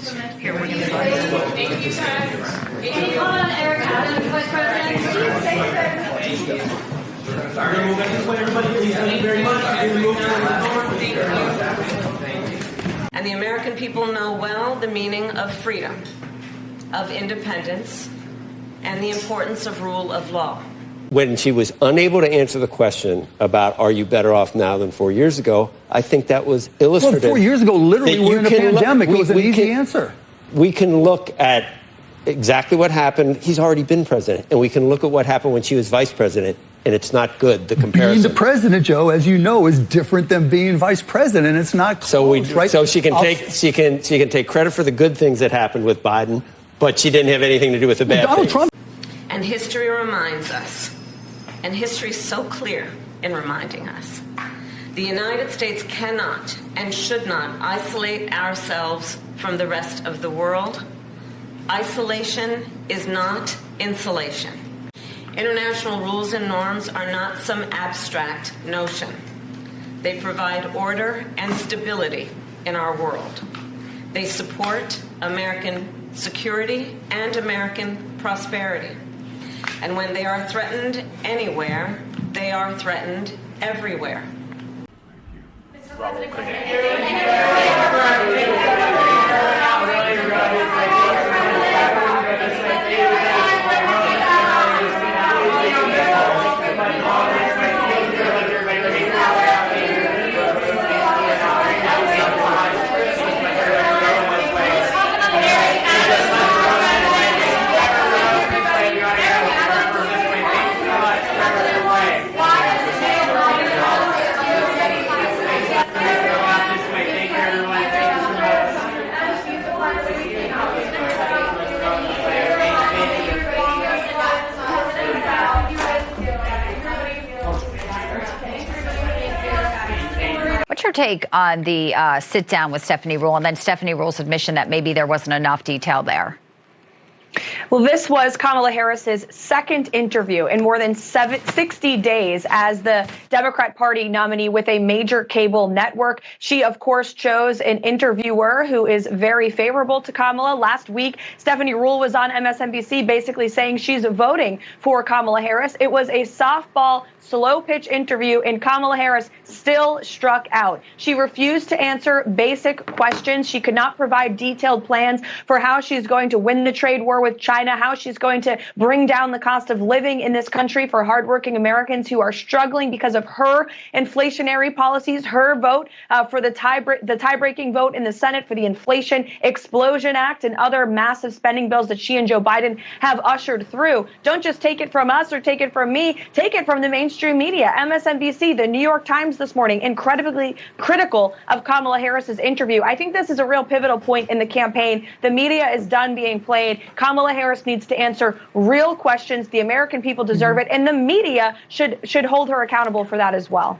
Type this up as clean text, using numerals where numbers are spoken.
Here, we're going to start. Thank you, guys. Hold on, Eric Adams, Vice President. And the American people know well the meaning of freedom, of independence, and the importance of rule of law. When she was unable to answer the question about are you better off now than 4 years ago, I think that was illustrative. Well, 4 years ago, literally, we're in a pandemic. It was an easy answer. We can look at exactly what happened. He's already been president. And we can look at what happened when she was vice president. And it's not good, the comparison. Being the president, Joe, as you know, is different than being vice president. It's not close, right? So she can take credit for the good things that happened with Biden, but she didn't have anything to do with the bad things. Trump. And history reminds us, and history is so clear in reminding us, the United States cannot and should not isolate ourselves from the rest of the world. Isolation is not insulation. International rules and norms are not some abstract notion. They provide order and stability in our world. They support American security and American prosperity. And when they are threatened anywhere, they are threatened everywhere. Mr. What's your take on the sit down with Stephanie Ruhle and then Stephanie Ruhle's admission that maybe there wasn't enough detail there? Well, this was Kamala Harris's second interview in more than 60 days as the Democrat Party nominee with a major cable network. She, of course, chose an interviewer who is very favorable to Kamala. Last week, Stephanie Ruhle was on MSNBC basically saying she's voting for Kamala Harris. It was a softball, slow pitch interview, and Kamala Harris still struck out. She refused to answer basic questions. She could not provide detailed plans for how she's going to win the trade war with China, how she's going to bring down the cost of living in this country for hardworking Americans who are struggling because of her inflationary policies, her vote for the tie-breaking vote in the Senate for the Inflation Explosion Act and other massive spending bills that she and Joe Biden have ushered through. Don't just take it from us or take it from me. Take it from the mainstream media. MSNBC, the New York Times this morning, incredibly critical of Kamala Harris's interview. I think this is a real pivotal point in the campaign. The media is done being played. Kamala Harris needs to answer real questions. The American people deserve it, and the media should hold her accountable for that as well.